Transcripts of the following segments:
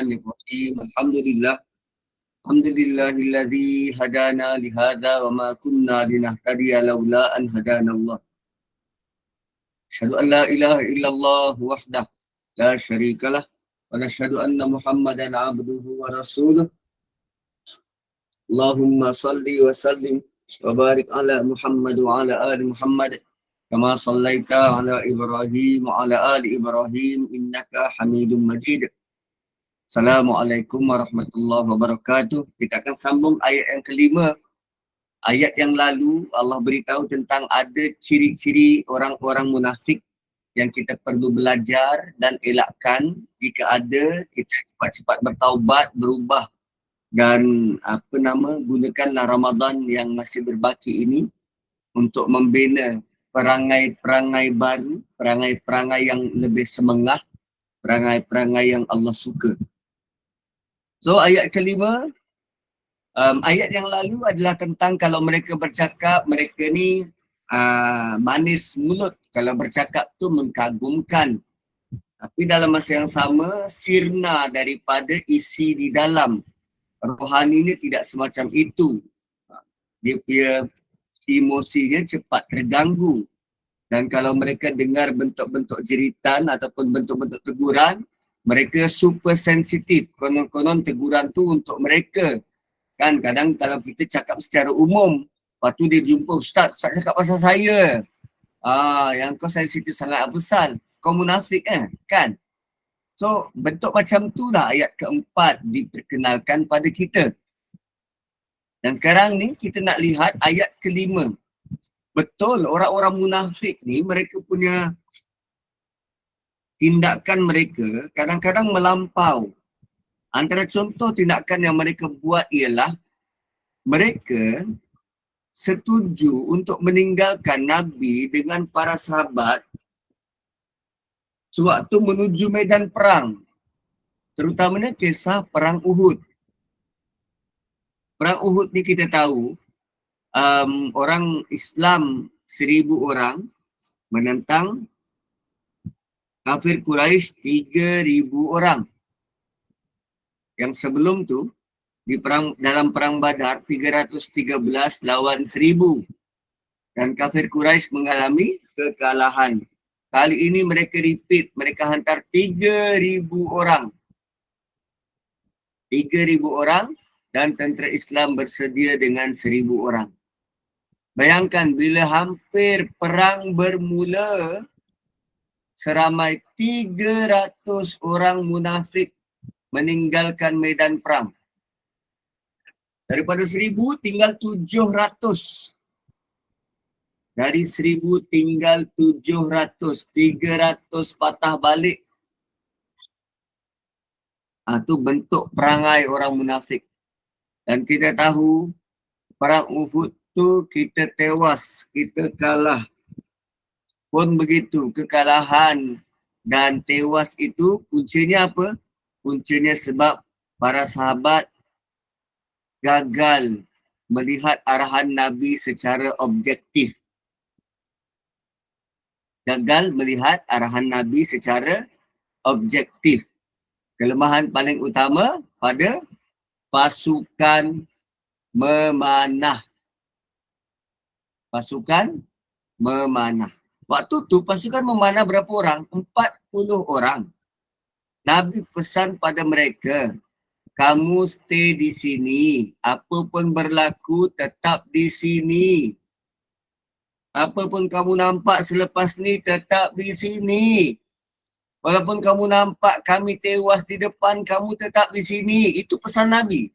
Bismillahirrahmanirrahim. Alhamdulillahilladzi hadana lihada wa ma kunna linahtadiya laula an hadanallah. Asyhadu an la ilaha illallah wahdah la syarikalah wa nashhadu anna Muhammadan abduhu wa rasuluh. Allahumma salli wa sallim wa barik ala Muhammad wa ala ali Muhammad kama sallaita ala Ibrahim wa ala ali Ibrahim innaka Hamidum Majid. Assalamualaikum warahmatullahi wabarakatuh. Kita akan sambung ayat yang kelima. Ayat yang lalu Allah beritahu tentang ada ciri-ciri orang-orang munafik yang kita perlu belajar dan elakkan. Jika ada, kita cepat-cepat bertaubat, berubah dan gunakanlah Ramadan yang masih berbaki ini untuk membina perangai-perangai baru, perangai-perangai yang lebih semengah, perangai-perangai yang Allah suka. So ayat kelima, ayat yang lalu adalah tentang kalau mereka bercakap, mereka ni manis mulut. Kalau bercakap tu mengagumkan. Tapi dalam masa yang sama, sirna daripada isi di dalam. Rohani ni tidak semacam itu. Dia punya emosinya cepat terganggu. Dan kalau mereka dengar bentuk-bentuk jeritan ataupun bentuk-bentuk teguran, mereka super sensitif. Konon-konon teguran tu untuk mereka. Kan kadang kalau kita cakap secara umum, lepas tu dia jumpa, Ustaz cakap pasal saya. Yang kau sensitif sangat besar. Kau munafik kan? So bentuk macam tu lah ayat keempat diperkenalkan pada kita. Dan sekarang ni kita nak lihat ayat kelima. Betul orang-orang munafik ni mereka punya tindakan mereka kadang-kadang melampau. Antara contoh tindakan yang mereka buat ialah mereka setuju untuk meninggalkan Nabi dengan para sahabat sewaktu menuju medan perang. Terutamanya kisah perang Uhud. Perang Uhud ni kita tahu orang Islam 1,000 orang menentang kafir Quraisy 3,000 orang. Yang sebelum tu dalam perang Badar 313 lawan 1,000 dan kafir Quraisy mengalami kekalahan. Kali ini mereka repeat, mereka hantar 3,000 orang. 3,000 orang dan tentera Islam bersedia dengan 1,000 orang. Bayangkan bila hampir perang bermula, seramai 300 orang munafik meninggalkan medan perang. Daripada 1,000 tinggal 700. Dari 1,000 tinggal 700. 300 patah balik. Itu bentuk perangai orang munafik. Dan kita tahu perang Uhud tu kita tewas, kita kalah. Pun begitu, kekalahan dan tewas itu puncanya apa? Puncanya sebab para sahabat gagal melihat arahan Nabi secara objektif. Gagal melihat arahan Nabi secara objektif. Kelemahan paling utama pada pasukan memanah. Pasukan memanah. Waktu tu pasukan memanah berapa orang? 40 orang. Nabi pesan pada mereka, kamu stay di sini. Apa pun berlaku tetap di sini. Apa pun kamu nampak selepas ni tetap di sini. Walaupun kamu nampak kami tewas di depan, kamu tetap di sini. Itu pesan Nabi.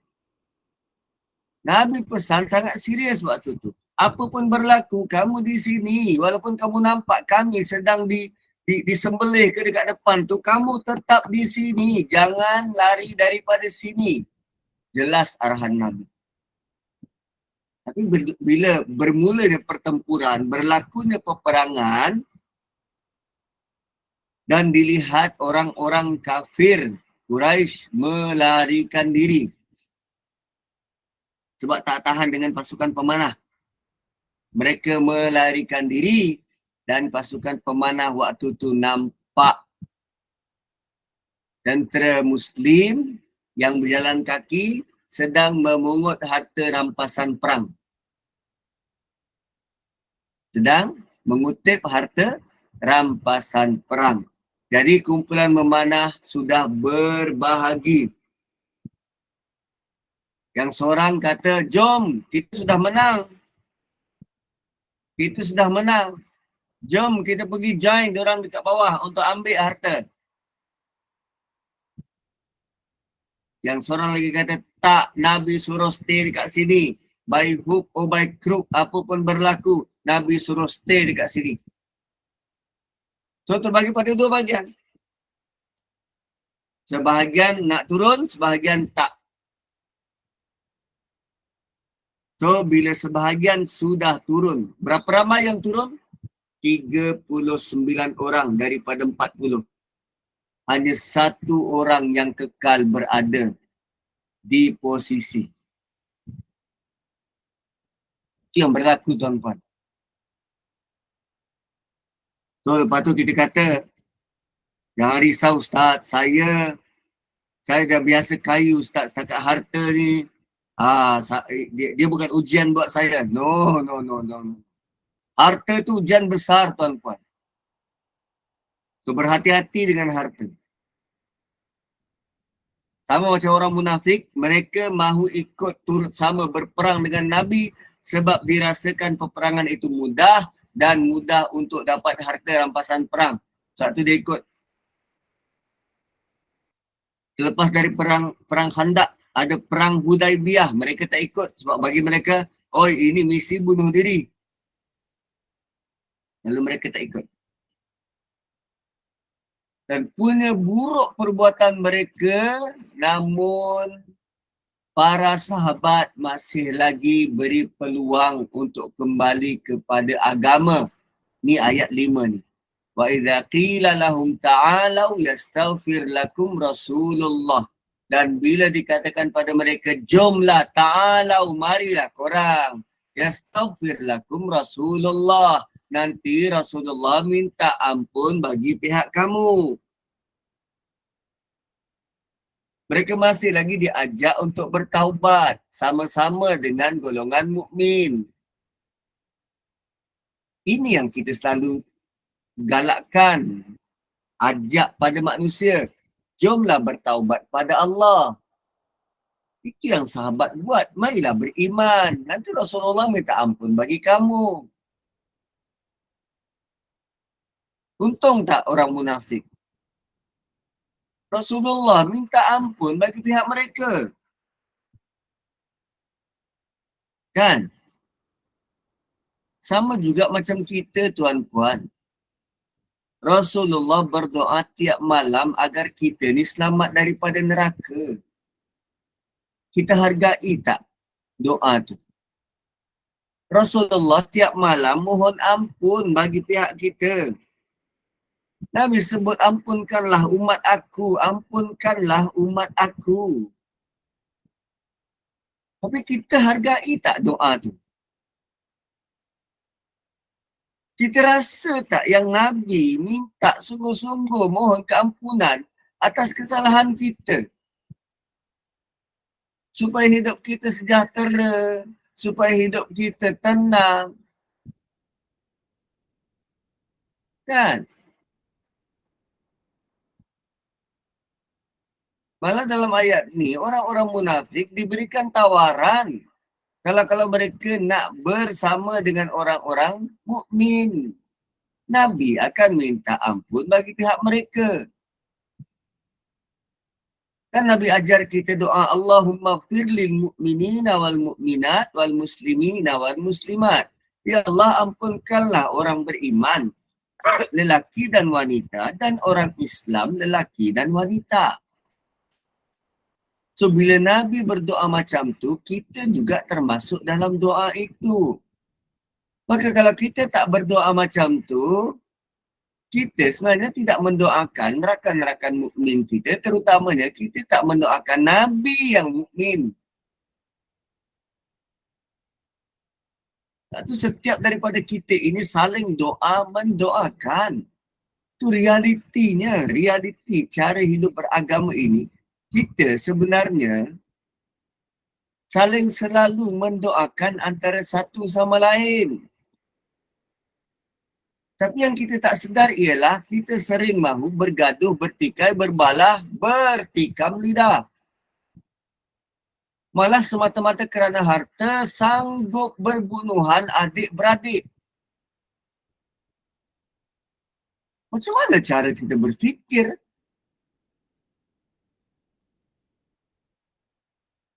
Nabi pesan sangat serius waktu tu. Apa pun berlaku, kamu di sini. Walaupun kamu nampak kami sedang disembelih ke dekat depan tu, kamu tetap di sini. Jangan lari daripada sini. Jelas arahan Nabi. Tapi bila bermulanya pertempuran, berlakunya peperangan dan dilihat orang-orang kafir Quraisy melarikan diri. Sebab tak tahan dengan pasukan pemanah. Mereka melarikan diri dan pasukan pemanah waktu tu nampak tentera Muslim yang berjalan kaki sedang memungut harta rampasan perang. Sedang mengutip harta rampasan perang. Jadi kumpulan memanah sudah berbahagi. Yang seorang kata, jom kita sudah menang. Kita sudah menang. Jom kita pergi join diorang dekat bawah untuk ambil harta. Yang seorang lagi kata, tak, Nabi suruh stay dekat sini. By hook or by crook, apa pun berlaku, Nabi suruh stay dekat sini. So terbagi pada dua bahagian. Sebahagian nak turun, sebahagian tak. So bila sebahagian sudah turun, berapa ramai yang turun? 39 orang daripada 40. Hanya satu orang yang kekal berada di posisi. Itu yang berlaku tuan-tuan. So lepas tu kita kata, jangan risau Ustaz, saya dah biasa kayu Ustaz, setakat harta ni. Dia bukan ujian buat saya. No. Harta tu ujian besar tuan-tuan. So berhati-hati dengan harta. Sama macam orang munafik, mereka mahu ikut turut sama berperang dengan Nabi sebab dirasakan peperangan itu mudah dan mudah untuk dapat harta rampasan perang. Sebab tu dia ikut. Selepas dari perang Khandaq, ada perang Hudaibiyah, mereka tak ikut sebab bagi mereka, oh ini misi bunuh diri. Lalu mereka tak ikut. Dan punya buruk perbuatan mereka, namun para sahabat masih lagi beri peluang untuk kembali kepada agama. Ni ayat 5 ni. Wa idza qila lahum ta'alu yastaghfir lakum Rasulullah. Dan bila dikatakan pada mereka, jomlah, ta'alu, marilah korang. Yastaghfir lakum Rasulullah. Nanti Rasulullah minta ampun bagi pihak kamu. Mereka masih lagi diajak untuk bertaubat sama-sama dengan golongan mukmin. Ini yang kita selalu galakkan, ajak pada manusia. Jomlah bertaubat pada Allah. Itu yang sahabat buat. Marilah beriman. Nanti Rasulullah minta ampun bagi kamu. Untung tak orang munafik? Rasulullah minta ampun bagi pihak mereka. Kan? Sama juga macam kita tuan-puan. Rasulullah berdoa tiap malam agar kita ni selamat daripada neraka. Kita hargai tak doa tu? Rasulullah tiap malam mohon ampun bagi pihak kita. Nabi sebut ampunkanlah umat aku, ampunkanlah umat aku. Tapi kita hargai tak doa tu? Kita rasa tak yang Nabi minta sungguh-sungguh mohon keampunan atas kesalahan kita? Supaya hidup kita sejahtera, supaya hidup kita tenang. Kan? Malah dalam ayat ni, orang-orang munafik diberikan tawaran kalau mereka nak bersama dengan orang-orang mukmin. Nabi akan minta ampun bagi pihak mereka. Kan Nabi ajar kita doa, Allahumma firlil mu'minina wal mu'minat wal muslimina wal muslimat. Ya Allah, ampunkanlah orang beriman, lelaki dan wanita, dan orang Islam, lelaki dan wanita. So bila Nabi berdoa macam tu, kita juga termasuk dalam doa itu. Maka kalau kita tak berdoa macam tu, kita sebenarnya tidak mendoakan rakan-rakan mukmin kita, terutamanya kita tak mendoakan Nabi yang mukmin. Satu, setiap daripada kita ini saling doa mendoakan. Itu realitinya, realiti cara hidup beragama ini, kita sebenarnya saling selalu mendoakan antara satu sama lain. Tapi yang kita tak sedar ialah kita sering mahu bergaduh, bertikai, berbalah, bertikam lidah. Malah semata-mata kerana harta sanggup berbunuhan adik-beradik. Macam mana cara kita berfikir?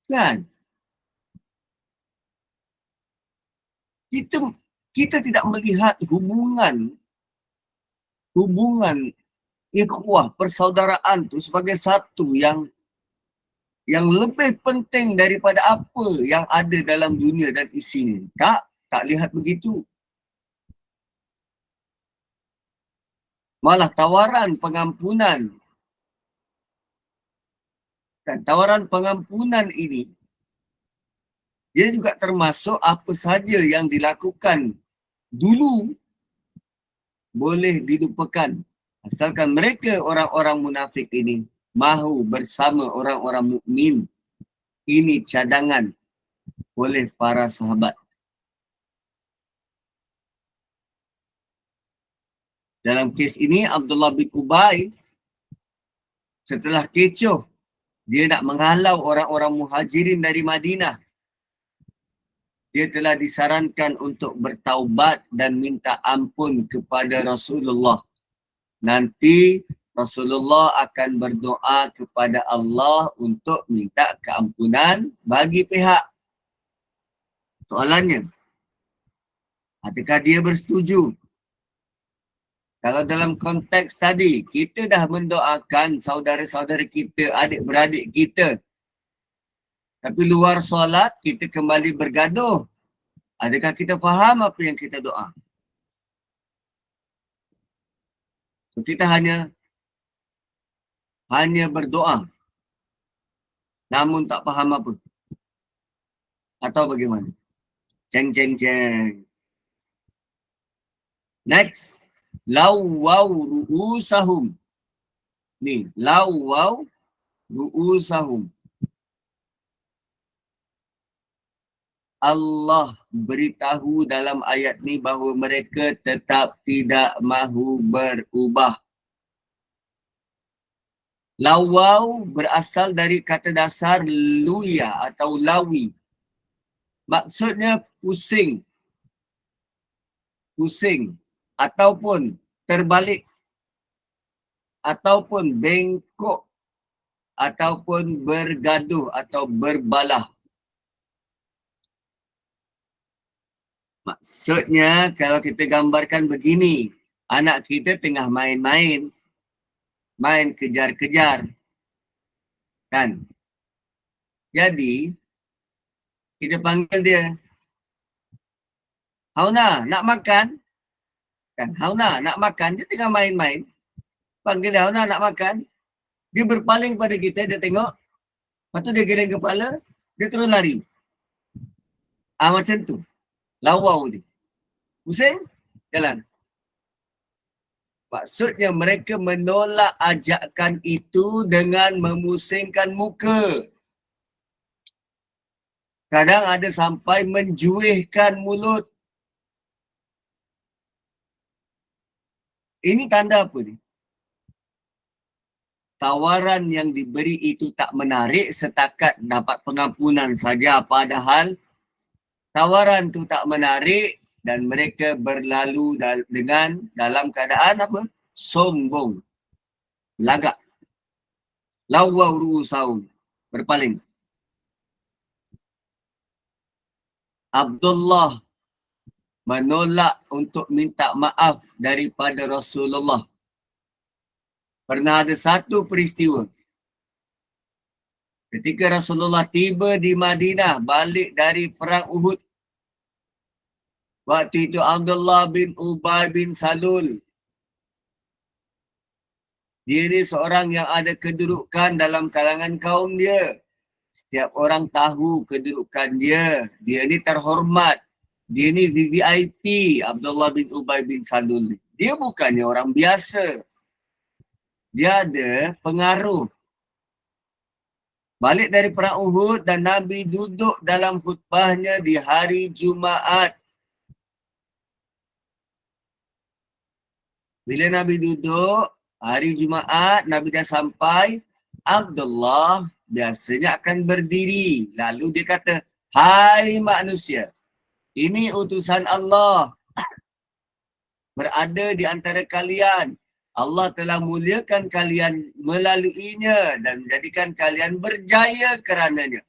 Kan? Kita tidak melihat hubungan ikhwah, persaudaraan tu sebagai satu yang lebih penting daripada apa yang ada dalam dunia dan isinya. Tak lihat begitu. Malah tawaran pengampunan. Dan tawaran pengampunan ini, dia juga termasuk apa saja yang dilakukan dulu boleh dilupakan. Asalkan mereka orang-orang munafik ini mahu bersama orang-orang mukmin. Ini cadangan oleh para sahabat. Dalam kes ini, Abdullah bin Ubay setelah kecoh, dia nak menghalau orang-orang muhajirin dari Madinah. Dia telah disarankan untuk bertaubat dan minta ampun kepada Rasulullah. Nanti Rasulullah akan berdoa kepada Allah untuk minta keampunan bagi pihak. Soalannya, adakah dia bersetuju? Kalau dalam konteks tadi, kita dah mendoakan saudara-saudara kita, adik-beradik kita. Tapi luar solat, kita kembali bergaduh. Adakah kita faham apa yang kita doa? So, kita hanya berdoa. Namun tak faham apa. Atau bagaimana? Ceng. Next. Lawwaw ru'usahum. Ni, lawwaw ru'usahum. Allah beritahu dalam ayat ni bahawa mereka tetap tidak mahu berubah. Lawwaw berasal dari kata dasar luya atau lawi. Maksudnya pusing. Pusing. Ataupun terbalik. Ataupun bengkok. Ataupun bergaduh atau berbalah. Maksudnya kalau kita gambarkan begini, anak kita tengah main-main, main kejar-kejar, kan? Jadi, kita panggil dia, Hauna, nak makan? Kan, Hauna, nak makan? Dia tengah main-main, panggil dia, Hauna, nak makan? Dia berpaling pada kita, dia tengok, lepas tu dia geleng kepala, dia terus lari. Macam tu. Lawau ni. Pusing, jalan. Maksudnya mereka menolak ajakan itu dengan memusingkan muka. Kadang ada sampai menjuihkan mulut. Ini tanda apa ni? Tawaran yang diberi itu tak menarik setakat dapat pengampunan saja, padahal tawaran tu tak menarik dan mereka berlalu dengan dalam keadaan apa? Sombong. Lagak. Lawwaw ru'usahum. Berpaling. Abdullah menolak untuk minta maaf daripada Rasulullah. Pernah ada satu peristiwa. Ketika Rasulullah tiba di Madinah, balik dari perang Uhud. Waktu itu Abdullah bin Ubay bin Salul. Dia ni seorang yang ada kedudukan dalam kalangan kaum dia. Setiap orang tahu kedudukan dia. Dia ni terhormat. Dia ni VVIP, Abdullah bin Ubay bin Salul. Dia bukannya orang biasa. Dia ada pengaruh. Balik dari perang Uhud dan Nabi duduk dalam khutbahnya di hari Jumaat. Bila Nabi duduk, hari Jumaat, Nabi dah sampai, Abdullah biasanya akan berdiri. Lalu dia kata, hai manusia, ini utusan Allah berada di antara kalian. Allah telah muliakan kalian melaluinya dan menjadikan kalian berjaya kerananya.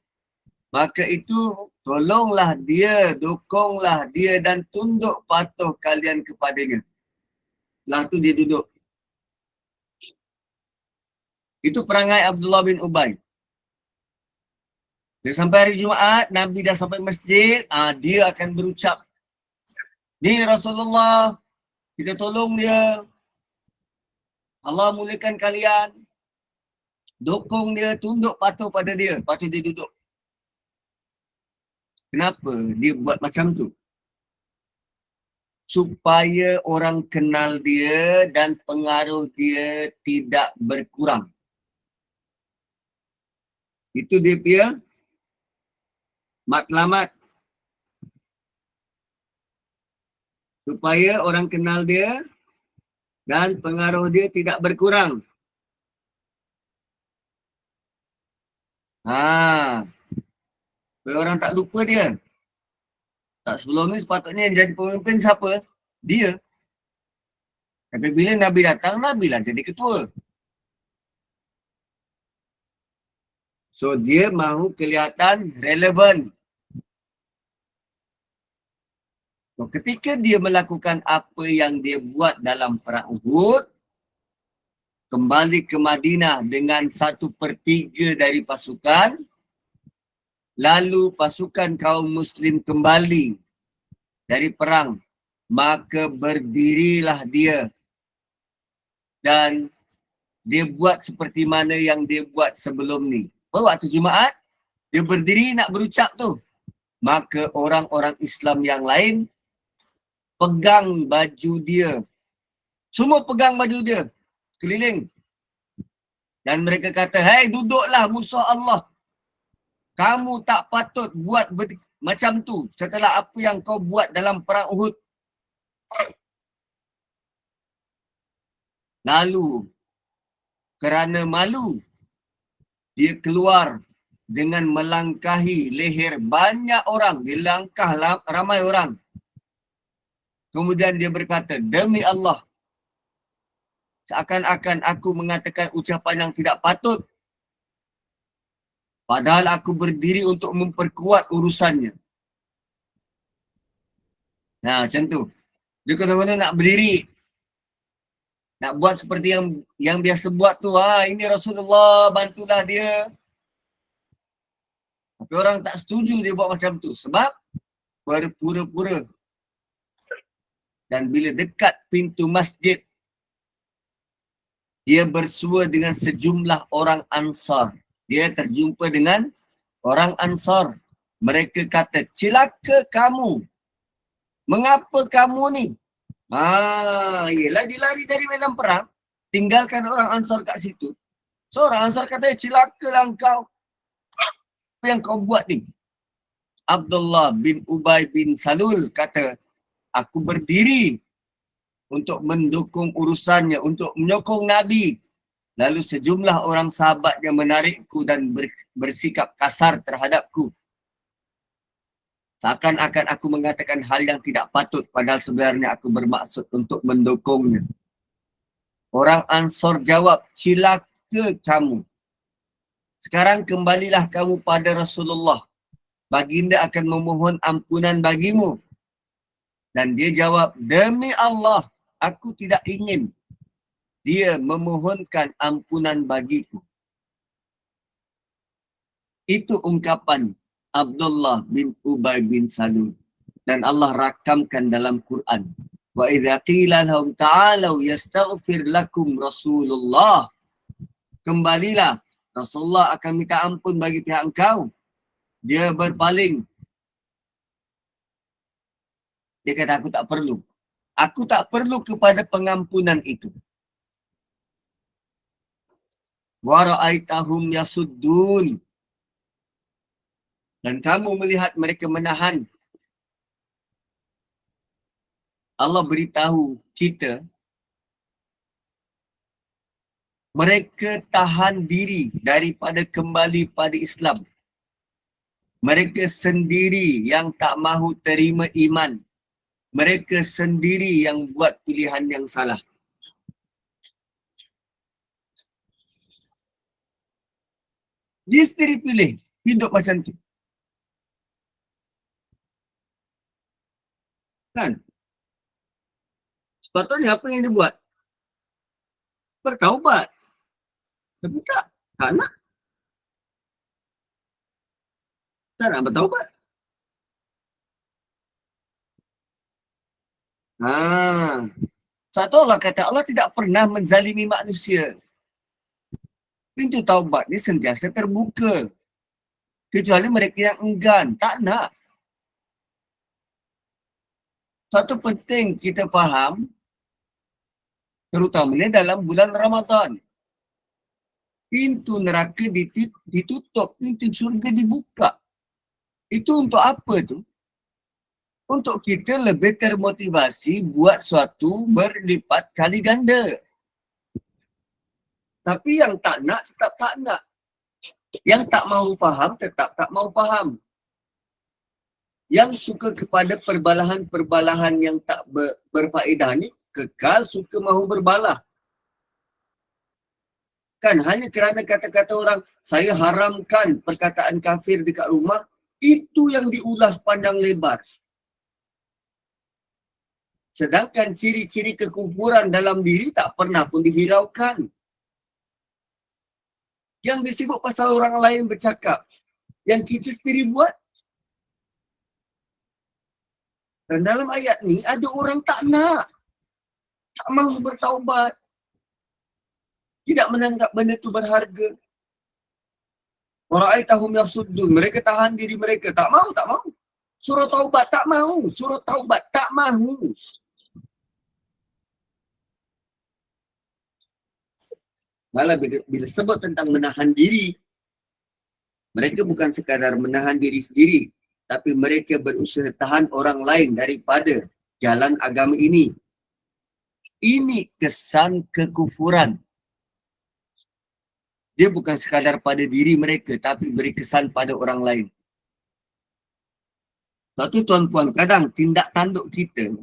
Maka itu tolonglah dia, dukunglah dia dan tunduk patuh kalian kepadanya. Setelah itu dia duduk. Itu perangai Abdullah bin Ubay. Dia sampai hari Jumaat, Nabi dah sampai masjid, dia akan berucap, ni Rasulullah, kita tolong dia. Allah muliakan kalian. Dukung dia, tunduk patuh pada dia. Lepas tu dia duduk. Kenapa dia buat macam tu? Supaya orang kenal dia dan pengaruh dia tidak berkurang. Itu dia punya matlamat. Supaya orang kenal dia dan pengaruh dia tidak berkurang. Supaya orang tak lupa dia. Tak, sebelum ni sepatutnya yang jadi pemimpin siapa? Dia. Tapi bila Nabi datang, Nabi lah jadi ketua. So dia mahu kelihatan relevan. So, ketika dia melakukan apa yang dia buat dalam perang Uhud, kembali ke Madinah dengan 1/3 dari pasukan, lalu pasukan kaum muslim kembali dari perang, maka berdirilah dia dan dia buat seperti mana yang dia buat sebelum ni. Waktu Jumaat, dia berdiri nak berucap tu. Maka orang-orang Islam yang lain pegang baju dia. Semua pegang baju dia. Keliling. Dan mereka kata, hei duduklah musuh Allah. Kamu tak patut buat macam tu setelah apa yang kau buat dalam perang Uhud. Lalu, kerana malu, dia keluar dengan melangkahi leher banyak orang. Dia langkah ramai orang. Kemudian dia berkata, demi Allah, seakan-akan aku mengatakan ucapan yang tidak patut. Padahal aku berdiri untuk memperkuat urusannya. Nah, macam tu. Dia kena-kena nak berdiri. Nak buat seperti yang biasa buat tu. Ini Rasulullah, bantulah dia. Tapi orang tak setuju dia buat macam tu. Sebab berpura-pura. Dan bila dekat pintu masjid, dia bersua dengan sejumlah orang Ansar. Dia terjumpa dengan orang Ansar. Mereka kata, celaka kamu. Mengapa kamu ni? Yelah dia lari dari medan perang. Tinggalkan orang Ansar kat situ. So orang Ansar kata, celakalah engkau. Apa yang kau buat ni? Abdullah bin Ubay bin Salul kata, aku berdiri untuk mendukung urusannya, untuk menyokong Nabi. Lalu sejumlah orang sahabatnya menarikku dan bersikap kasar terhadapku. Seakan-akan aku mengatakan hal yang tidak patut, padahal sebenarnya aku bermaksud untuk mendukungnya. Orang Ansor jawab, celaka kamu. Sekarang kembalilah kamu pada Rasulullah. Baginda akan memohon ampunan bagimu. Dan dia jawab, demi Allah, aku tidak ingin dia memohonkan ampunan bagiku. Itu ungkapan Abdullah bin Ubay bin Salul. Dan Allah rakamkan dalam Quran. Wa idza qila lahum ta'alu yastaghfir lakum Rasulullah. Kembalilah, Rasulullah akan minta ampun bagi pihak engkau. Dia berpaling. Dia kata, aku tak perlu. Aku tak perlu kepada pengampunan itu. Wa ra'aitahum yasuddun. Dan kamu melihat mereka menahan. Allah beritahu kita, mereka tahan diri daripada kembali pada Islam. Mereka sendiri yang tak mahu terima iman. Mereka sendiri yang buat pilihan yang salah. Dia sendiri pilih hidup macam tu. Kan? Sepatutnya apa yang dia buat? Bertaubat. Tapi tak. Tak nak. Tak nak bertaubat. Satu Allah kata Allah tidak pernah menzalimi manusia. Pintu taubat ni sentiasa terbuka. Kecuali mereka yang enggan. Tak nak. Satu penting kita faham, terutamanya dalam bulan Ramadan. Pintu neraka ditutup, pintu syurga dibuka. Itu untuk apa tu? Untuk kita lebih termotivasi buat suatu berlipat kali ganda. Tapi yang tak nak, tetap tak nak. Yang tak mahu faham, tetap tak mahu faham. Yang suka kepada perbalahan-perbalahan yang tak berfaedah ni, kekal suka mahu berbalah. Kan hanya kerana kata-kata orang, saya haramkan perkataan kafir dekat rumah, itu yang diulas panjang lebar. Sedangkan ciri-ciri kekufuran dalam diri tak pernah pun dihiraukan. Yang disebut pasal orang lain bercakap, yang kita sendiri buat. Dan dalam ayat ni ada orang tak nak. Tak mahu bertaubat. Tidak menanggap benda tu berharga. Wara'aitahum yasuddun. Mereka tahan diri mereka. Tak mahu, tak mahu. Suruh taubat, tak mahu. Suruh taubat, tak mahu. Malah bila sebut tentang menahan diri, mereka bukan sekadar menahan diri sendiri, tapi mereka berusaha tahan orang lain daripada jalan agama ini. Ini kesan kekufuran. Dia bukan sekadar pada diri mereka, tapi beri kesan pada orang lain. Satu tuan-puan, kadang tindak tanduk kita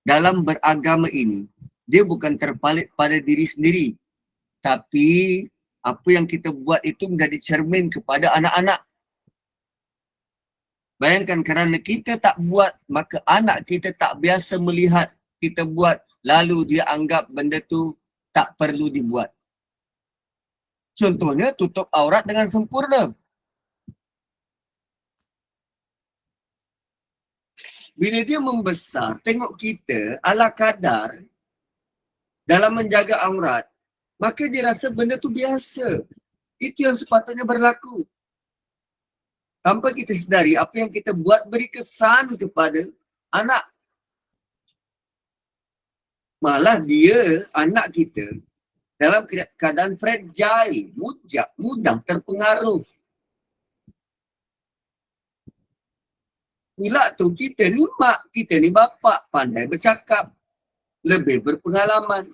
dalam beragama ini, dia bukan terpalit pada diri sendiri. Tapi apa yang kita buat itu menjadi cermin kepada anak-anak. Bayangkan kerana kita tak buat, maka anak kita tak biasa melihat kita buat, lalu dia anggap benda tu tak perlu dibuat. Contohnya tutup aurat dengan sempurna. Bila dia membesar, tengok kita ala kadar dalam menjaga aurat, maka dia rasa benda tu biasa. Itu yang sepatutnya berlaku. Tanpa kita sedari apa yang kita buat beri kesan kepada anak. Malah dia, anak kita, dalam keadaan fragile, mudah terpengaruh. Pula tu kita ni mak, kita ni bapa, pandai bercakap, lebih berpengalaman.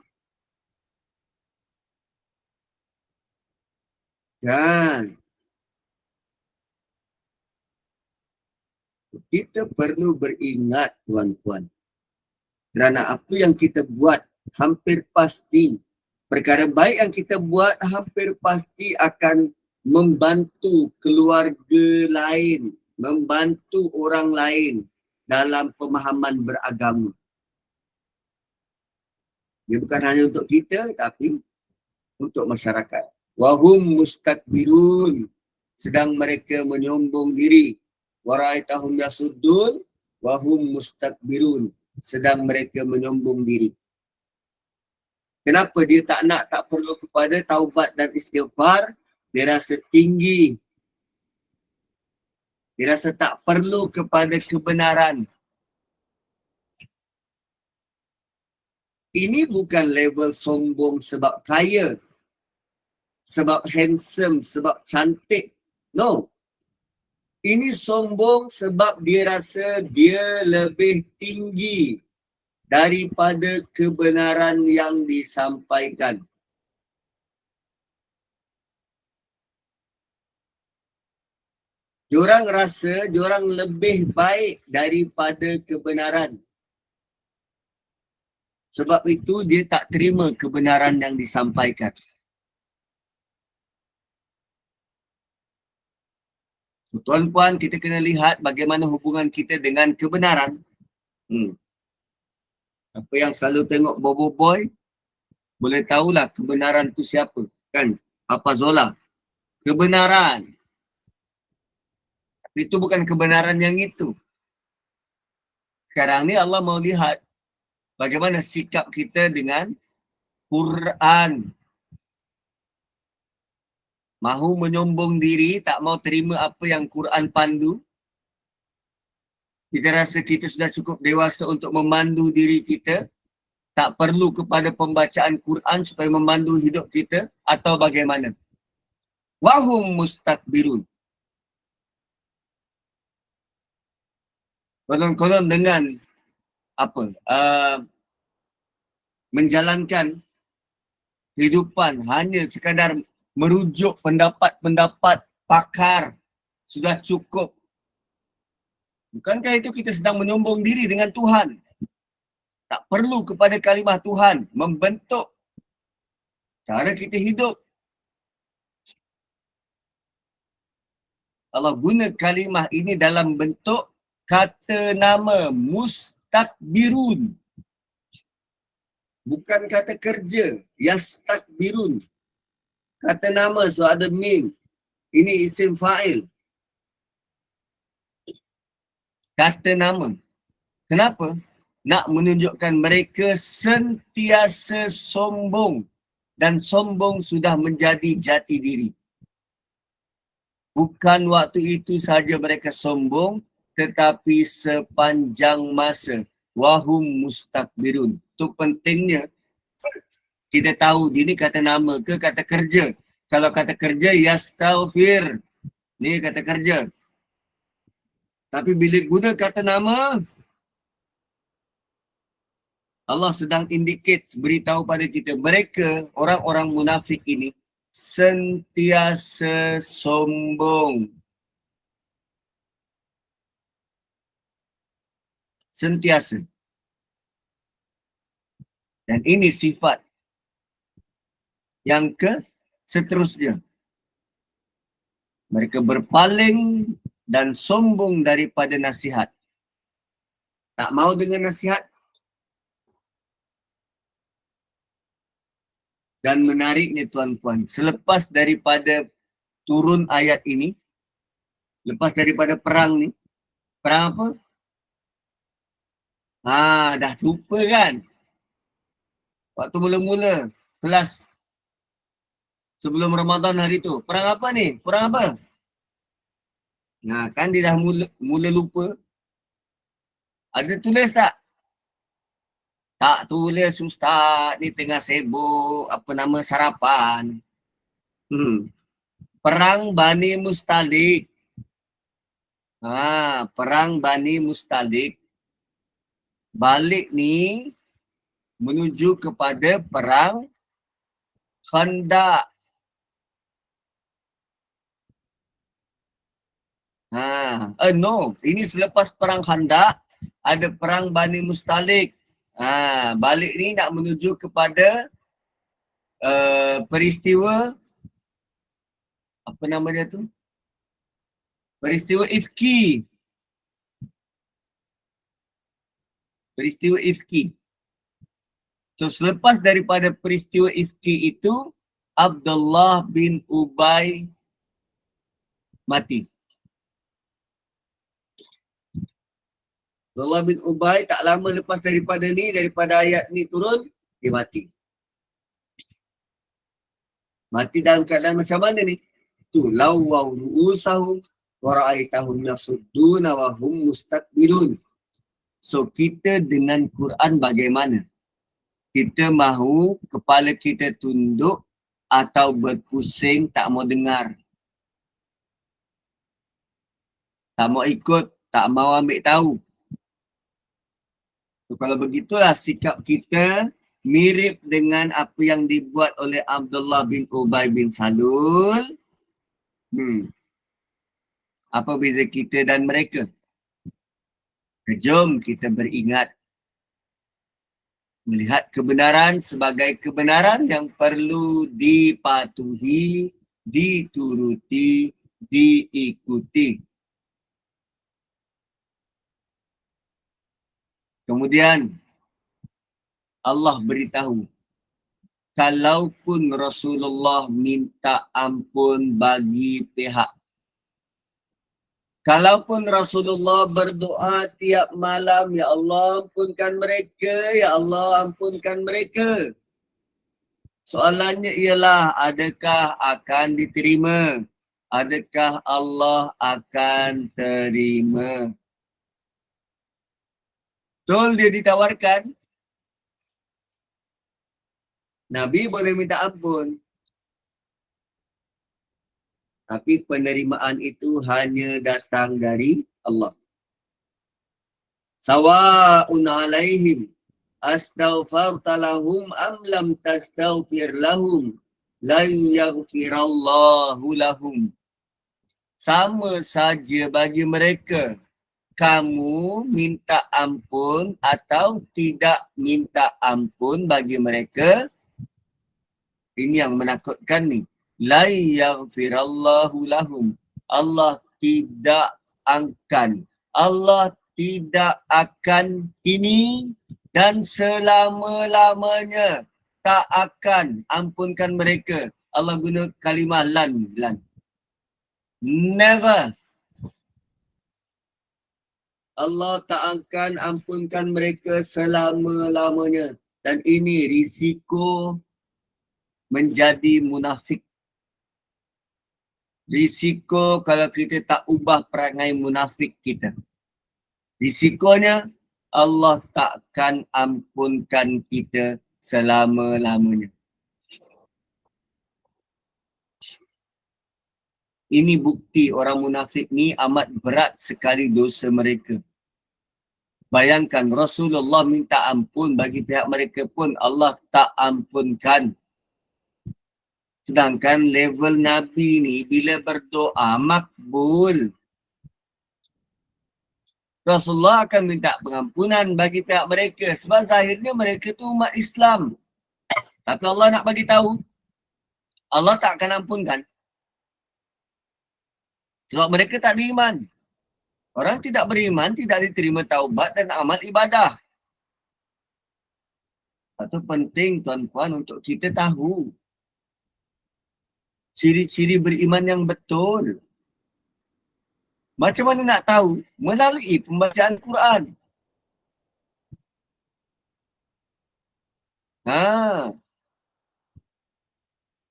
Dan kita perlu beringat tuan-tuan. Kerana apa yang kita buat hampir pasti, perkara baik yang kita buat hampir pasti akan membantu keluarga lain, membantu orang lain dalam pemahaman beragama. Dia bukan hanya untuk kita, tapi untuk masyarakat. Wahum mustakbirun, sedang mereka menyombong diri. Wara'aitahum yasuddun, wahum mustakbirun, sedang mereka menyombong diri. Kenapa dia tak nak, tak perlu kepada taubat dan istighfar? Dia rasa tinggi. Dia rasa tak perlu kepada kebenaran. Ini bukan level sombong sebab kaya. sebab handsome, sebab cantik. No. Ini sombong sebab dia rasa dia lebih tinggi daripada kebenaran yang disampaikan. Diorang rasa diorang lebih baik daripada kebenaran. Sebab itu dia tak terima kebenaran yang disampaikan. Tuan-puan, kita kena lihat bagaimana hubungan kita dengan kebenaran. Siapa yang selalu tengok Bobo Boy, boleh tahulah kebenaran tu siapa. Kan? Apa Zola. Kebenaran. Itu bukan kebenaran yang itu. Sekarang ni Allah mau lihat bagaimana sikap kita dengan Quran. Mahu menyombong diri, tak mau terima apa yang Quran pandu. Kita rasa kita sudah cukup dewasa untuk memandu diri kita. Tak perlu kepada pembacaan Quran supaya memandu hidup kita atau bagaimana. Wahum mustakbirun. Konon-konon dengan apa? Menjalankan kehidupan hanya sekadar merujuk pendapat-pendapat pakar sudah cukup. Bukankah itu kita sedang menyombong diri dengan Tuhan? Tak perlu kepada kalimah Tuhan membentuk cara kita hidup. Allah guna kalimah ini dalam bentuk kata nama mustakbirun. Bukan kata kerja, yastakbirun. Kata nama, so ada mim. Ini isim fa'il. Kata nama. Kenapa? Nak menunjukkan mereka sentiasa sombong. Dan sombong sudah menjadi jati diri. Bukan waktu itu saja mereka sombong, tetapi sepanjang masa. Wahum mustakbirun. Itu pentingnya kita tahu ini kata nama ke kata kerja. Kalau kata kerja, yastaghfir. Ni kata kerja. Tapi bila guna kata nama, Allah sedang indicate, beritahu pada kita, mereka, orang-orang munafik ini, sentiasa sombong. Sentiasa. Dan ini sifat yang seterusnya. Mereka berpaling dan sombong daripada nasihat. Tak mau dengan nasihat. Dan menariknya tuan-puan, selepas daripada turun ayat ini, lepas daripada perang ni, perang apa? Dah lupa kan? Waktu mula-mula kelas sebelum Ramadan hari tu, perang apa ni? Perang apa? Kan dia dah mula lupa. Ada tulis tak? Tak tulis ustaz, ni tengah sibuk apa nama sarapan. Perang Bani Mustalik. Perang Bani Mustalik. Balik ni menuju kepada perang Khandaq. No, ini selepas perang Khandaq ada perang Bani Mustalik. Balik ni nak menuju kepada peristiwa apa nama dia tu? Peristiwa Ifki. Peristiwa Ifki. So selepas daripada peristiwa Ifki itu, Abdullah bin Ubay mati. Abdullah bin Ubay tak lama lepas daripada ayat ni turun, dia mati. Mati dalam keadaan macam mana ni? Tu lawaw ru'usahum wa ra'aitahum yasudduna wa hum mustakbirun. So kita dengan Quran bagaimana? Kita mahu kepala kita tunduk atau berpusing tak mau dengar, tak mau ikut, tak mau ambil tahu. So, kalau begitulah sikap kita mirip dengan apa yang dibuat oleh Abdullah bin Ubay bin Salul. Apa beza kita dan mereka? Jom kita beringat. Melihat kebenaran sebagai kebenaran yang perlu dipatuhi, dituruti, diikuti. Kemudian Allah beritahu, kalaupun Rasulullah minta ampun bagi pihak, kalaupun Rasulullah berdoa tiap malam, Ya Allah ampunkan mereka, Ya Allah ampunkan mereka. Soalannya ialah, adakah akan diterima? Adakah Allah akan terima? Betul dia ditawarkan. Nabi boleh minta ampun. Tapi penerimaan itu hanya datang dari Allah. Sawa'un alaihim astaghfarta lahum am lam tastaghfir lahum lan yaghfirallahu lahum. Sama saja bagi mereka, kamu minta ampun atau tidak minta ampun bagi mereka. Ini yang menakutkan ni. La yaghfirallahu lahum. Allah tidak akan ini dan selama-lamanya tak akan ampunkan mereka. Allah guna kalimah lan. Never. Allah tak akan ampunkan mereka selama-lamanya. Dan ini risiko menjadi munafik. Risiko kalau kita tak ubah perangai munafik kita. Risikonya Allah takkan ampunkan kita selama-lamanya. Ini bukti orang munafik ni amat berat sekali dosa mereka. Bayangkan Rasulullah minta ampun bagi pihak mereka pun Allah tak ampunkan. Sedangkan level Nabi ni bila berdoa makbul. Rasulullah akan minta pengampunan bagi pihak mereka sebab zahirnya mereka tu umat Islam. Tapi Allah nak bagi tahu Allah tak akan ampunkan. Sebab mereka tak beriman. Orang tidak beriman tidak diterima taubat dan amal ibadah. Itu penting tuan-puan untuk kita tahu ciri-ciri beriman yang betul. Macam mana nak tahu? Melalui pembacaan Quran.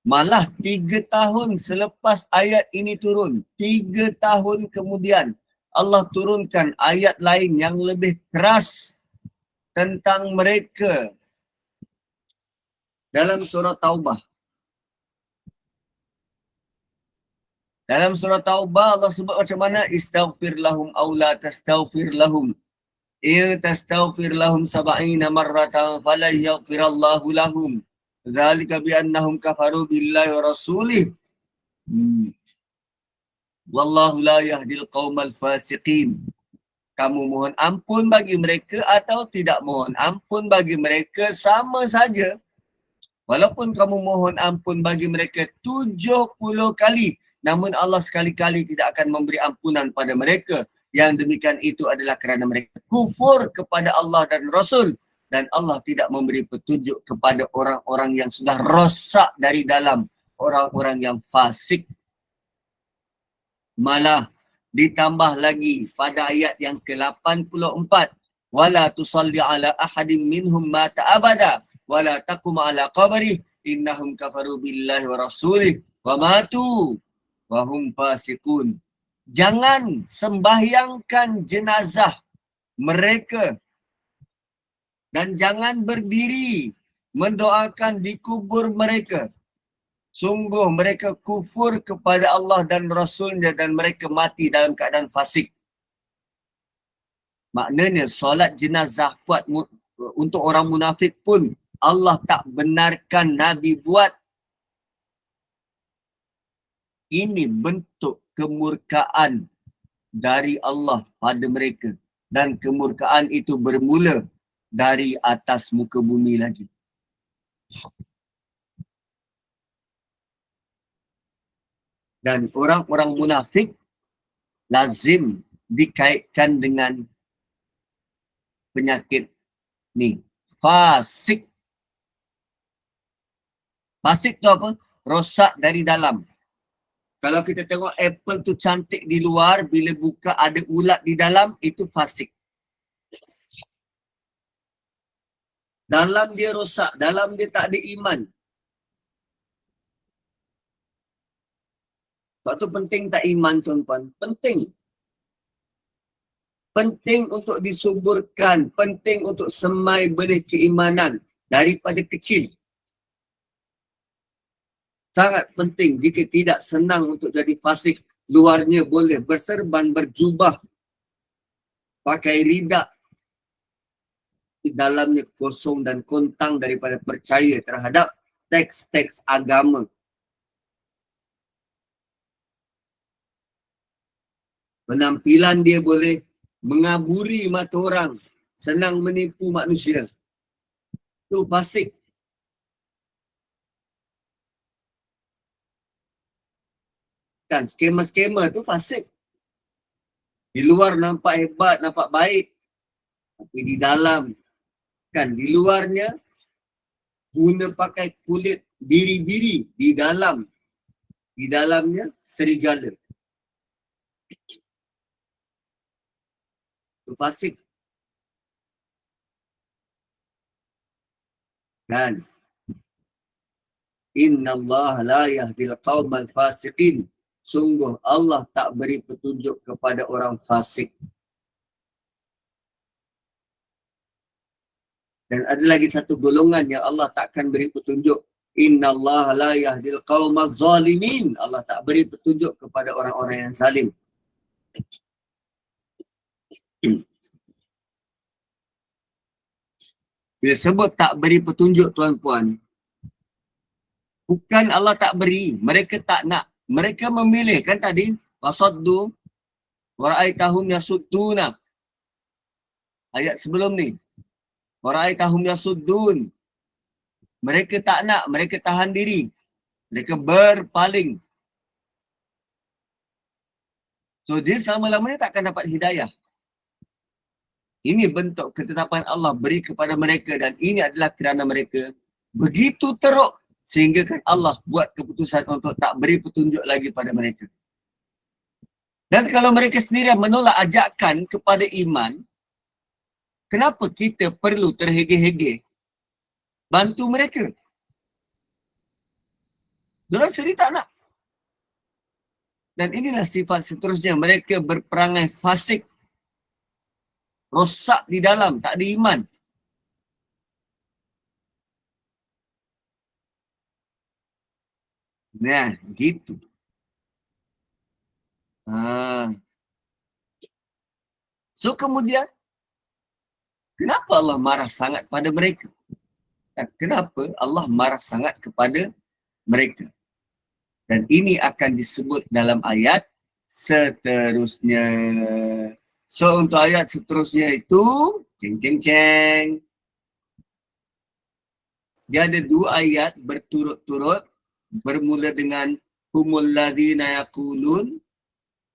Malah 3 tahun selepas ayat ini turun, 3 tahun kemudian Allah turunkan ayat lain yang lebih keras tentang mereka dalam surah Taubah. Dalam surah Taubah Allah sebut macam mana? Istaghfir lahum aw la tastaghfir lahum. In tastaghfir lahum 70 marratan falan yaghfirallahu lahum. Dzalika bi annahum kafaru billahi wa rasulih. Wallahu la yahdil qaumal fasiqin. Kamu mohon ampun bagi mereka atau tidak mohon ampun bagi mereka sama saja. Walaupun kamu mohon ampun bagi mereka 70 kali, namun Allah sekali-kali tidak akan memberi ampunan pada mereka. Yang demikian itu adalah kerana mereka kufur kepada Allah dan Rasul. Dan Allah tidak memberi petunjuk kepada orang-orang yang sudah rosak dari dalam, orang-orang yang fasik. Malah ditambah lagi pada ayat yang ke-84. Wala tusalli ala ahadim minhum mata abada. Wala taqum ala qabrih. Innahum kafaru billahi wa rasulih. Wa matu. Wa hum fasikun. Jangan sembahyangkan jenazah mereka. Dan jangan berdiri mendoakan di kubur mereka. Sungguh mereka kufur kepada Allah dan Rasulnya dan mereka mati dalam keadaan fasik. Maknanya solat jenazah untuk orang munafik pun Allah tak benarkan Nabi buat. Ini bentuk kemurkaan dari Allah pada mereka. Dan kemurkaan itu bermula dari atas muka bumi lagi. Dan orang-orang munafik lazim dikaitkan dengan penyakit ni. Fasik. Fasik tu apa? Rosak dari dalam. Kalau kita tengok apple tu cantik di luar, bila buka ada ulat di dalam, itu fasik. Dalam dia rosak, dalam dia tak ada iman. Sebab tu penting tak iman tuan-tuan? Penting. Penting untuk disuburkan, penting untuk semai benih keimanan daripada kecil. Sangat penting, jika tidak senang untuk jadi fasik. Luarnya boleh berserban, berjubah, pakai ridak. Di dalamnya kosong dan kontang daripada percaya terhadap teks-teks agama. Penampilan dia boleh mengaburi mata orang, senang menipu manusia. Itu fasik. Kan skema-skema tu fasik. Di luar nampak hebat, nampak baik. Tapi di dalam, kan di luarnya guna pakai kulit biri-biri, di dalamnya serigala. Itu fasik. Kan? Inna Allah la yahdil qawmal fasiqin. Sungguh Allah tak beri petunjuk kepada orang fasik. Dan ada lagi satu golongan yang Allah takkan beri petunjuk. Inna Allah la yahdil qawmal zalimin. Allah tak beri petunjuk kepada orang-orang yang zalim. Bila sebut tak beri petunjuk tuan-puan, bukan Allah tak beri, mereka tak nak. Mereka memilih kan tadi, wasaddu wara'aitahum yasudduna. Ayat sebelum ni. Wara'aitahum yasuddun. Mereka tak nak, mereka tahan diri. Mereka berpaling. So dia selama-lamanya takkan dapat hidayah. Ini bentuk ketetapan Allah beri kepada mereka dan ini adalah kerana mereka begitu teruk sehingga kan Allah buat keputusan untuk tak beri petunjuk lagi pada mereka. Dan kalau mereka sendiri menolak ajakan kepada iman, kenapa kita perlu terhege-hege bantu mereka? Diorang sendiri tak nak. Dan inilah sifat seterusnya, mereka berperangai fasik, rosak di dalam, tak ada iman. Nah, gitu. So kemudian, kenapa Allah marah sangat pada mereka? Dan kenapa Allah marah sangat kepada mereka? Dan ini akan disebut dalam ayat seterusnya. So untuk ayat seterusnya itu, ceng. Dia ada 2 ayat berturut-turut, bermula dengan humul ladzina yaqulun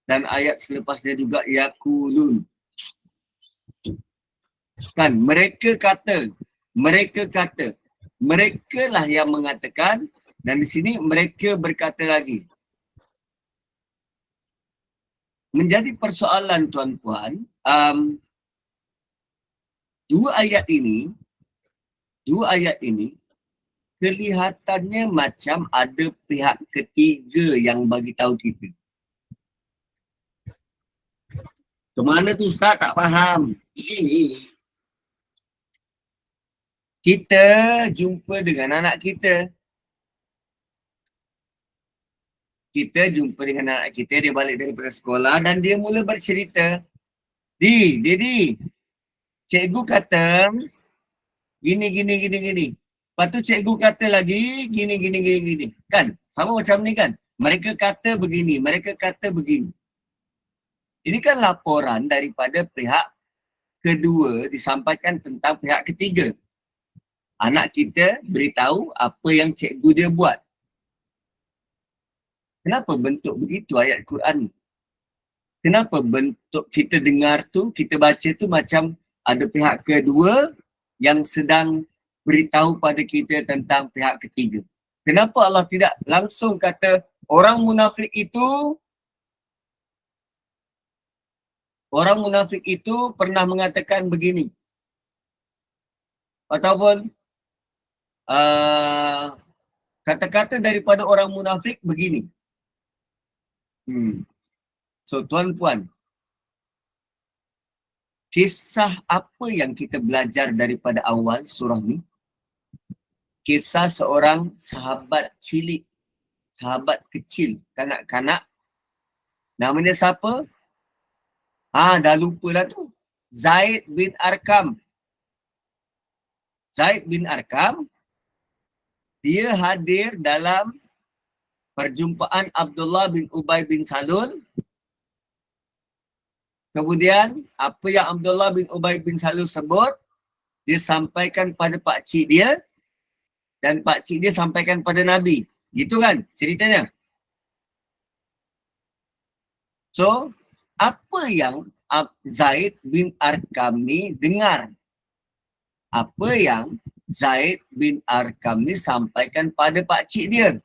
dan ayat selepasnya juga yaqulun. Kan mereka kata, mereka lah yang mengatakan dan di sini mereka berkata lagi. Menjadi persoalan tuan-puan, 2 ayat ini kelihatannya macam ada pihak ketiga yang bagi tahu kita. Kemana tu Ustaz? Tak faham. Ini. Kita jumpa dengan anak kita. kita jumpa dengan anak kita, dia balik daripada sekolah dan dia mula bercerita. Di, cikgu kata gini. Lepas tu cikgu kata lagi gini. Kan? Sama macam ni kan? Mereka kata begini. Ini kan laporan daripada pihak kedua disampaikan tentang pihak ketiga. Anak kita beritahu apa yang cikgu dia buat. Kenapa bentuk begitu ayat Quran ni? Kenapa bentuk kita dengar tu, kita baca tu macam ada pihak kedua yang sedang beritahu pada kita tentang pihak ketiga? Kenapa Allah tidak langsung kata orang munafik itu pernah mengatakan begini? Ataupun kata-kata daripada orang munafik begini. So tuan-puan, kisah apa yang kita belajar daripada awal surah ni? Kisah seorang sahabat cilik, sahabat kecil, kanak-kanak. Namanya siapa? Dah lupa lah tu. Zaid bin Arqam. Dia hadir dalam perjumpaan Abdullah bin Ubay bin Salul. Kemudian apa yang Abdullah bin Ubay bin Salul sebut, dia sampaikan pada pakcik dia dan pakcik dia sampaikan pada Nabi. Gitu kan ceritanya? So, apa yang Zaid bin Arqam ni dengar? Apa yang Zaid bin Arqam ni sampaikan pada pakcik dia?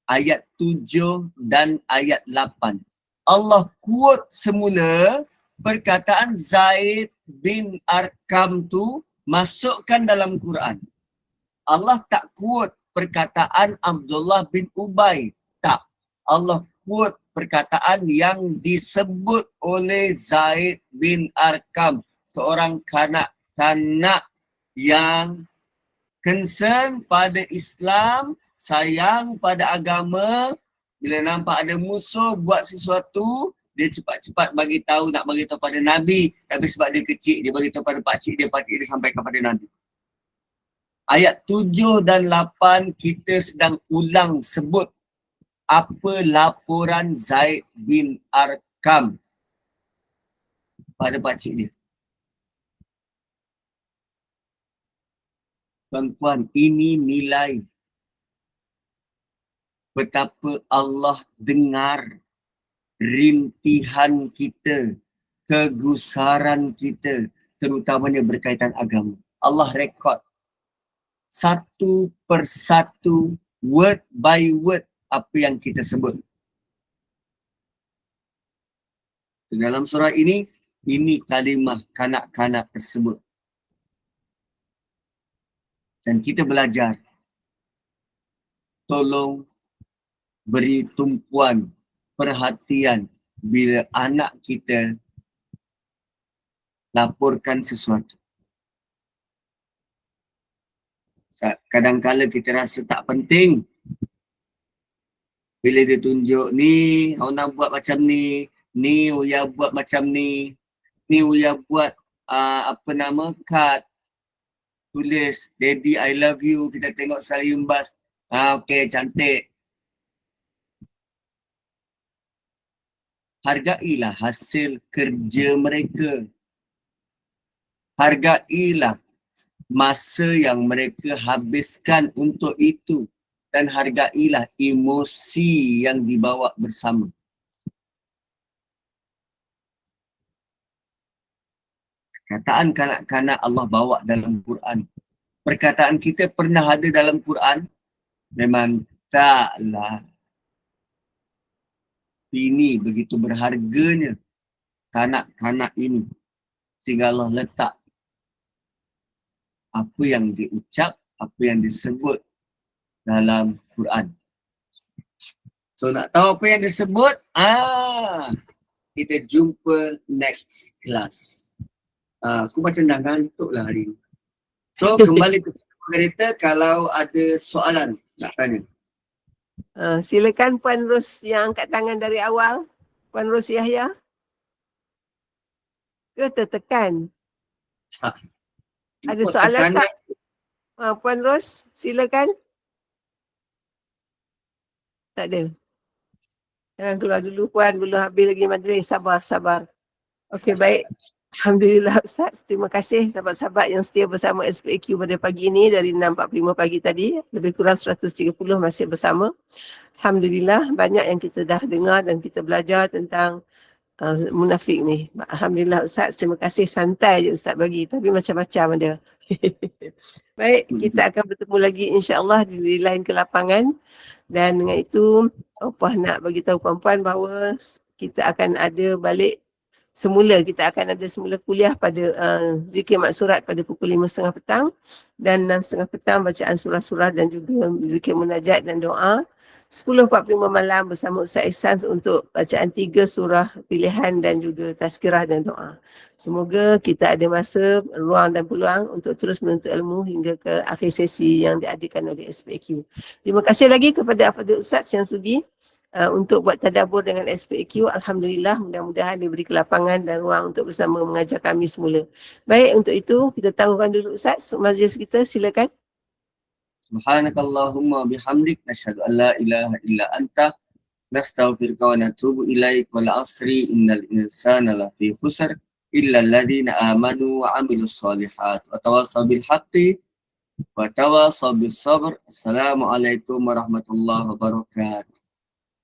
Ayat 7 dan ayat 8. Allah quote semula perkataan Zaid bin Arqam tu masukkan dalam Quran. Allah tak quote perkataan Abdullah bin Ubay. Tak. Allah quote perkataan yang disebut oleh Zaid bin Arqam. Seorang kanak-kanak yang concern pada Islam, sayang pada agama. Bila nampak ada musuh buat sesuatu, dia cepat-cepat bagi tahu, nak bagi tahu pada Nabi. Tapi sebab dia kecil, dia bagi tahu pada pakcik dia sampai kepada Nabi. Ayat 7 dan 8 kita sedang ulang sebut apa laporan Zaid bin Arqam pada pakcik dia. Tuan-tuan, ini nilai betapa Allah dengar rintihan kita, kegusaran kita, terutamanya berkaitan agama. Allah rekod satu persatu, word by word, apa yang kita sebut. Dalam surah ini kalimah kanak-kanak tersebut. Dan kita belajar, tolong beri tumpuan perhatian bila anak kita laporkan sesuatu. Kadang-kala kita rasa tak penting. Bila dia tunjuk, ni awak nak buat macam ni Uya buat macam ni Uya buat kad, tulis Daddy I love you, kita tengok sekali umbas. Okey, cantik. Hargailah hasil kerja mereka. Hargailah masa yang mereka habiskan untuk itu. Dan hargailah emosi yang dibawa bersama. Perkataan kanak-kanak Allah bawa dalam Quran. Perkataan kita pernah ada dalam Quran? Memang taklah. Ini begitu berharganya kanak-kanak ini. Sehingga Allah letak apa yang diucap, apa yang disebut dalam Quran. So nak tahu apa yang disebut? Kita jumpa next class. Aku macam dah ngantuk lah hari ni. So kembali ke cerita, kalau ada soalan nak tanya. Silakan Puan Ros yang angkat tangan dari awal. Puan Ros Yahya. Ke tertekan? Ada soalan tak? Puan Ros, silakan. Tak ada. Jangan keluar dulu Puan, belum habis lagi majlis. Sabar. Okey, baik. Alhamdulillah Ustaz. Terima kasih sahabat-sahabat yang setia bersama SPAQ pada pagi ini dari 6.45 pagi tadi. Lebih kurang 130 masih bersama. Alhamdulillah banyak yang kita dah dengar dan kita belajar tentang munafik ni. Alhamdulillah Ustaz, terima kasih. Santai je Ustaz bagi, tapi macam-macam ada. Baik, kita akan bertemu lagi insya-Allah di lain ke lapangan. Dan dengan itu, Opah nak bagi tahu puan-puan bahawa kita akan ada balik semula. Kita akan ada semula kuliah pada zikir maksurat pada pukul 5.30 petang. Dan 6.30 petang bacaan surah-surah dan juga zikir munajat dan doa. 10.45 malam bersama Ustaz Ihsan untuk bacaan 3 surah pilihan dan juga tazkirah dan doa. Semoga kita ada masa, ruang dan peluang untuk terus menuntut ilmu hingga ke akhir sesi yang diadakan oleh SPAQ. Terima kasih lagi kepada Al-Fadhil Ustaz yang sudi untuk buat tadabbur dengan SPAQ. Alhamdulillah, mudah-mudahan diberi kelapangan dan ruang untuk bersama mengajar kami semula. Baik, untuk itu kita tahukan dulu Ustaz, majlis kita silakan. Subhanakallahumma bihamdik nashhadu an la ilaha illa anta nastaghfiruka wa natubu ilaik wal asri innal insana lafi khusr illa alladhina amanu wa amilus solihat wa tawassaw bil haqqi wa tawassaw bis sabr. Assalamualaikum warahmatullahi wabarakatuh.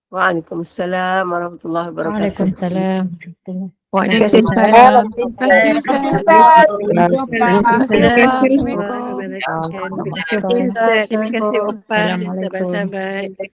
Waalaikumsalam warahmatullahi wabarakatuh. Waalaikumsalam. Waalaikumsalam. Assalamualaikum. Terima kasih Ustaz. Terima kasih Ustaz. Sahabat-sahabat.